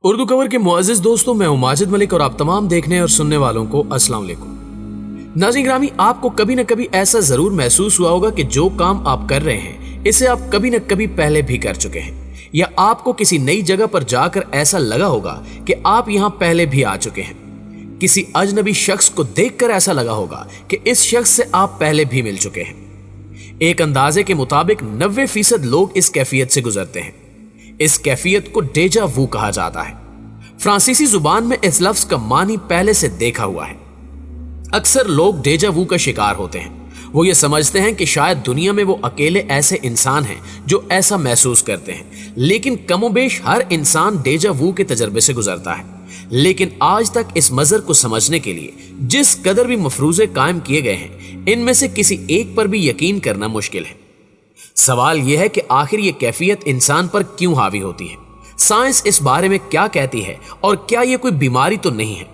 Urdu cover के मुअज़्ज़िज़ दोस्तों, मैं हूं माजिद मलिक और आप तमाम देखने और सुनने वालों को अस्सलाम वालेकुम। नाज़रीन ग्रामी, आपको कभी न कभी ऐसा जरूर महसूस हुआ होगा कि जो काम आप कर रहे हैं इसे आप कभी न कभी पहले भी कर चुके हैं, या आपको किसी नई जगह पर जाकर ऐसा लगा होगा कि आप यहाँ पहले भी आ चुके हैं। किसी अजनबी शख्स को देखकर ऐसा लगा होगा कि इस शख्स से आप पहले भी मिल चुके हैं। एक अंदाजे के मुताबिक 90% लोग इस कैफियत से गुजरते हैं। इस कैफियत को डेजा वू कहा जाता है। फ्रांसीसी जुबान में इस लफ्ज का मानी पहले से देखा हुआ है। अक्सर लोग डेजा वू का शिकार होते हैं। वो ये समझते हैं कि शायद दुनिया में वो अकेले ऐसे इंसान हैं जो ऐसा महसूस करते हैं, लेकिन कमोबेश हर इंसान डेजा वू के तजर्बे से गुजरता है। लेकिन आज तक इस मजर को समझने के लिए जिस कदर भी मफरूजे कायम किए गए हैं, इनमें से किसी एक पर भी यकीन करना मुश्किल है। सवाल यह है कि आखिर ये कैफियत इंसान पर क्यों हावी होती है, साइंस इस बारे में क्या कहती है और क्या ये कोई बीमारी तो नहीं है।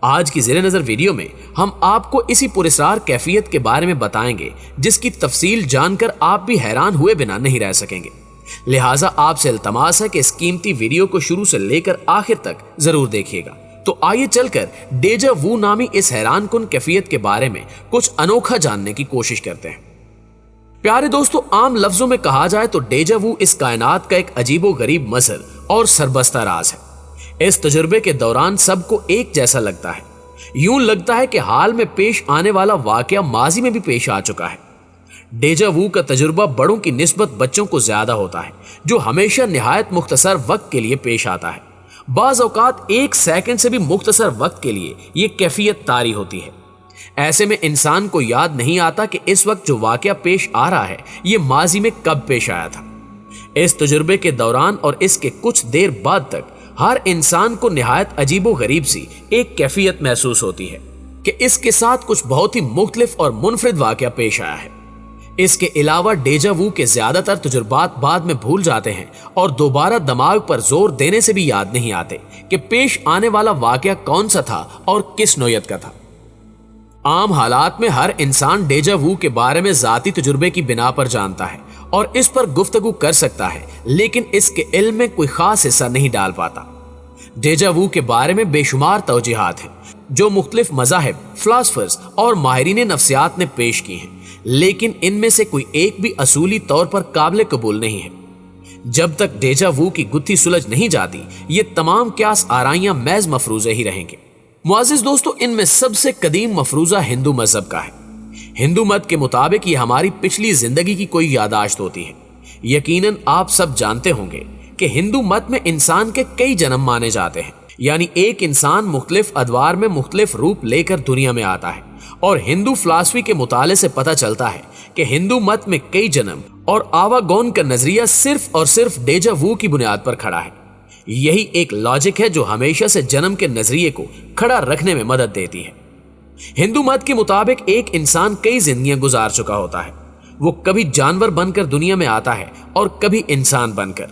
आज की ज़ेरे नज़र वीडियो में हम आपको इसी पुरस्कार कैफियत के बारे में बताएंगे, जिसकी तफसील जानकर आप भी हैरान हुए बिना नहीं रह सकेंगे। लिहाजा आपसे इल्तमास है कि इस कीमती वीडियो को शुरू से लेकर आखिर तक जरूर देखिएगा। तो आइए चलकर डेजा वू नामी इस हैरान कुन कैफियत के बारे में कुछ अनोखा जानने की कोशिश करते हैं। प्यारे दोस्तों, आम लफ्जों में कहा जाए तो डेजा वू इस कायनात का एक अजीबो गरीब मसर और सरबस्ता राज है। इस तजुर्बे के दौरान सबको एक जैसा लगता है। यूं लगता है कि हाल में पेश आने वाला वाकया माजी में भी पेश आ चुका है। डेजा वू का तजुर्बा बड़ों की निस्बत बच्चों को ज्यादा होता है, जो हमेशा निहायत मुख्तसर वक्त के लिए पेश आता है। बाज़ औकात 1 सेकंड से भी मुख्तसर वक्त के लिए ये कैफियत तारी होती है। ऐसे में इंसान को याद नहीं आता कि इस वक्त जो वाकया पेश आ रहा है ये माजी में कब पेश आया था। इस तजुर्बे के दौरान और इसके कुछ देर बाद तक हर इंसान को निहायत अजीबो गरीब सी एक कैफियत महसूस होती है कि इसके साथ कुछ बहुत ही मुख्तलिफ और मुनफरिद वाकया पेश आया है। इसके अलावा डेजा वू के ज्यादातर तजुर्बात बाद में भूल जाते हैं और दोबारा दिमाग पर जोर देने से भी याद नहीं आते कि पेश आने वाला वाकया कौन सा था और किस नौयत का था। आम हालात में हर इंसान डेजा वू के बारे में जाती तजुर्बे की बिना पर जानता है और इस पर गुफ्तगू कर सकता है, लेकिन इसके इल्म में कोई खास हिस्सा नहीं डाल पाता। डेजा वू के बारे में बेशुमार तौजीहात हैं जो मुख्तलिफ मज़ाहिब, फिलासफर्स और माहिरीन नफ्सियात ने पेश की हैं, लेकिन इनमें से कोई एक भी असूली तौर पर काबिल कबूल नहीं है। जब तक डेजा वू की गुत्थी सुलझ नहीं जाती, ये तमाम क्यास आराइयां महज मफरूजे ही रहेंगे। मुअज़्ज़िज़ दोस्तों, इनमें सबसे कदीम मफरूजा हिंदू मजहब का है। हिंदू मत के मुताबिक ये हमारी पिछली जिंदगी की कोई यादाश्त होती है। यकीनन आप सब जानते होंगे कि हिंदू मत में इंसान के कई जन्म माने जाते हैं, यानी एक इंसान मुख्तलिफ अदवार में मुख्तलिफ रूप लेकर दुनिया में आता है। और हिंदू फिलासफी के मुताले से पता चलता है कि हिंदू मत में कई जन्म और आवागौन का नजरिया सिर्फ और सिर्फ डेजा वू की बुनियाद पर खड़ा है। यही एक लॉजिक है जो हमेशा से जन्म के नजरिए को खड़ा रखने में मदद देती है। हिंदू मत के मुताबिक एक इंसान कई जिंदगियां गुजार चुका होता है। वो कभी जानवर बनकर दुनिया में आता है और कभी इंसान बनकर।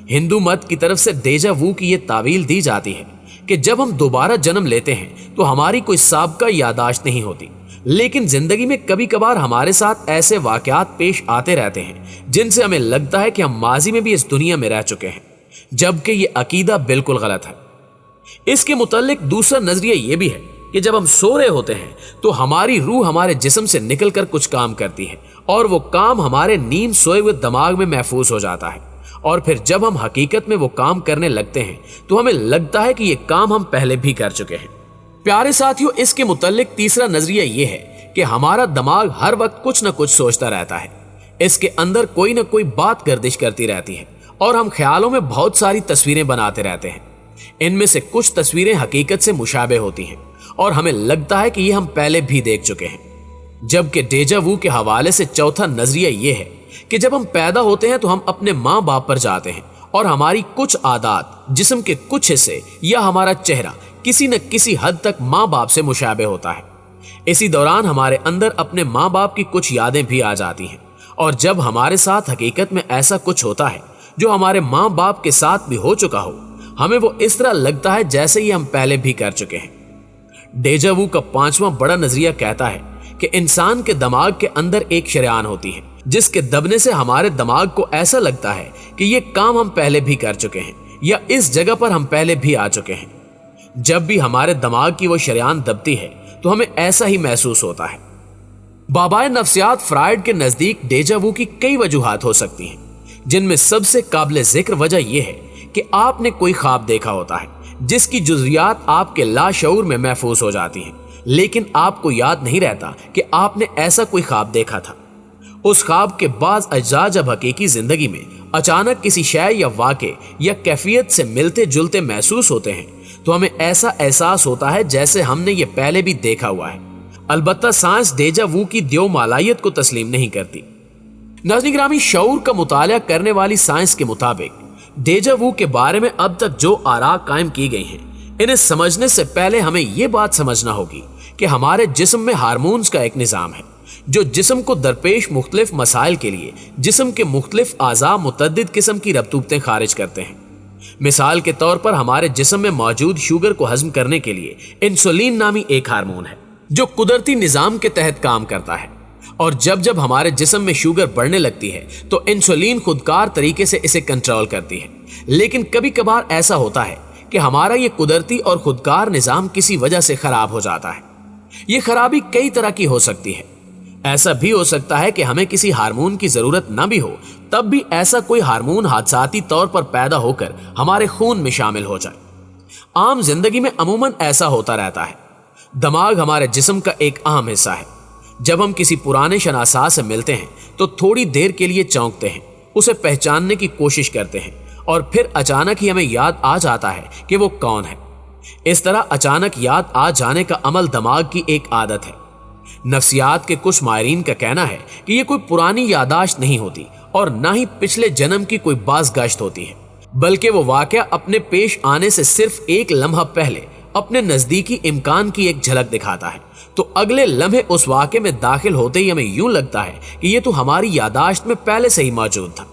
हिंदू मत की तरफ से डेजा वू की यह तावील दी जाती है कि जब हम दोबारा जन्म लेते हैं तो हमारी कोई साबका यादाश्त नहीं होती, लेकिन जिंदगी में कभी कभार हमारे साथ ऐसे वाकयात पेश आते रहते हैं जिनसे हमें लगता है कि हम माजी में भी इस दुनिया में रह चुके हैं, जबकि ये अकीदा बिल्कुल गलत है। इसके मुताल्लिक दूसरा नजरिया ये भी है कि जब हम सो रहे होते हैं तो हमारी रूह हमारे जिस्म से निकलकर कुछ काम करती है और वो काम हमारे नींद सोए हुए दिमाग में महफूज हो जाता है, और फिर जब हम हकीकत में वो काम करने लगते हैं तो हमें लगता है कि ये काम हम पहले भी कर चुके हैं। प्यारे साथियों, इसके मुताल्लिक तीसरा नजरिया ये है कि हमारा दिमाग हर वक्त कुछ न कुछ सोचता रहता है। इसके अंदर कोई न कोई बात गर्दिश करती रहती है और हम ख्यालों में बहुत सारी तस्वीरें बनाते रहते हैं। इनमें से कुछ तस्वीरें हकीकत से मुशाबे होती हैं और हमें लगता है कि ये हम पहले भी देख चुके हैं। जबकि डेजा वू के हवाले से चौथा नजरिया ये है कि जब हम पैदा होते हैं तो हम अपने माँ बाप पर जाते हैं और हमारी कुछ आदत, जिस्म के कुछ हिस्से या हमारा चेहरा किसी न किसी हद तक माँ बाप से मुशाबे होता है। इसी दौरान हमारे अंदर अपने माँ बाप की कुछ यादें भी आ जाती हैं, और जब हमारे साथ हकीकत में ऐसा कुछ होता है जो हमारे माँ बाप के साथ भी हो चुका हो, हमें वो इस तरह लगता है जैसे ही हम पहले भी कर चुके हैं। डेजा वू का पांचवा बड़ा नजरिया कहता है कि इंसान के दिमाग के अंदर एक शरेआन होती है जिसके दबने से हमारे दिमाग को ऐसा लगता है कि ये काम हम पहले भी कर चुके हैं, या इस जगह पर हम पहले भी आ चुके हैं। जब भी हमारे दिमाग की वो शरेआन दबती है तो हमें ऐसा ही महसूस होता है। बाबाए नफ्सियात फ्रायड के नजदीक डेजा वू की कई वजूहात हो सकती हैं, जिनमें सबसे काबिल जिक्र वजह यह है कि आपने कोई ख्वाब देखा होता है जिसकी जुज़ियात आपके लाशऊर में महफूज हो जाती हैं, लेकिन आपको याद नहीं रहता कि आपने ऐसा कोई ख्वाब देखा था। उस ख्वाब के बाज़ अज्जा जब हकीकी जिंदगी में अचानक किसी शय या वाक़े या कैफियत से मिलते जुलते महसूस होते हैं तो हमें ऐसा एहसास होता है जैसे हमने ये पहले भी देखा हुआ है। अलबत्ता साइंस डेजा वू की द्योमालायत को तस्लीम नहीं करती। नाज़रीन गिरामी, शऊर का मुताला करने वाली साइंस के मुताबिक डेजा वू के बारे में अब तक जो आरा कायम की गई हैं, इन्हें समझने से पहले हमें यह बात समझना होगी कि हमारे जिस्म में हार्मोन्स का एक निज़ाम है जो जिस्म को दरपेश मुख्तलिफ मसाइल के लिए जिस्म के मुख्तलिफ आज़ा मुतअद्दिद किस्म की रब्तूबतें खारिज करते हैं। मिसाल के तौर पर हमारे जिस्म में मौजूद शुगर को हजम करने के लिए इंसुलिन नामी एक हार्मोन है जो कुदरती निज़ाम के तहत काम करता है, और जब जब हमारे जिस्म में शुगर बढ़ने लगती है तो इंसुलिन खुदकार तरीके से इसे कंट्रोल करती है। लेकिन कभी कभार ऐसा होता है कि हमारा ये कुदरती और खुदकार निज़ाम किसी वजह से खराब हो जाता है। ये खराबी कई तरह की हो सकती है। ऐसा भी हो सकता है कि हमें किसी हार्मोन की जरूरत न भी हो, तब भी ऐसा कोई हार्मोन हादसाती तौर पर पैदा होकर हमारे खून में शामिल हो जाए। आम जिंदगी में अमूमन ऐसा होता रहता है। दिमाग हमारे जिस्म का एक अहम हिस्सा है। जब हम किसी पुराने शनासा से मिलते हैं तो थोड़ी देर के लिए चौंकते हैं, उसे पहचानने की कोशिश करते हैं और फिर अचानक ही हमें याद आ जाता है कि वो कौन है। इस तरह अचानक याद आ जाने का अमल दिमाग की एक आदत है। नफ्सियात के कुछ माहिरीन का कहना है कि ये कोई पुरानी यादाश्त नहीं होती और ना ही पिछले जन्म की कोई बाज़गश्त होती है, बल्कि वो वाक़या अपने पेश आने से सिर्फ एक लम्हा पहले अपने नज़दीकी इम्कान की एक झलक दिखाता है, तो अगले लम्हे उस वाक़े में दाखिल होते ही हमें यूं लगता है कि ये तो हमारी यादाश्त में पहले से ही मौजूद था।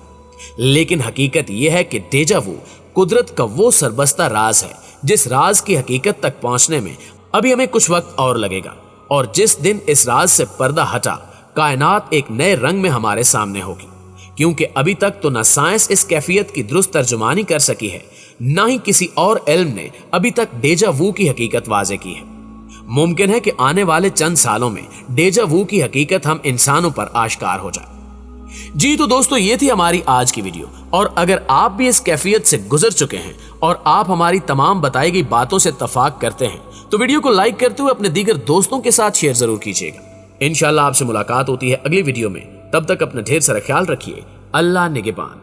लेकिन हकीकत यह है कि डेजा वू कुदरत का वो सरबस्ता राज है जिस राज की हकीकत तक पहुंचने में अभी हमें कुछ वक्त और लगेगा, और जिस दिन इस राज से पर्दा हटा कायनात एक नए रंग में हमारे सामने होगी, क्योंकि अभी तक तो न साइंस इस कैफियत की दुरुस्त तर्जुमानी कर सकी है, न ही किसी और इल्म ने अभी तक डेजा वू की हकीकत वाज़े की है। मुमकिन है कि आने वाले चंद सालों में डेजा वू की हकीकत हम इंसानों पर आश्कार हो जाए। जी तो दोस्तों, ये थी हमारी आज की वीडियो, और अगर आप भी इस कैफियत से गुजर चुके हैं और आप हमारी तमाम बताई गई बातों से इत्तफाक करते हैं तो वीडियो को लाइक करते हुए अपने दीगर दोस्तों के साथ शेयर जरूर कीजिएगा। इंशाल्लाह आपसे मुलाकात होती है अगली वीडियो में। तब तक अपना ढेर सारा ख्याल रखिए। अल्लाह निगहबान।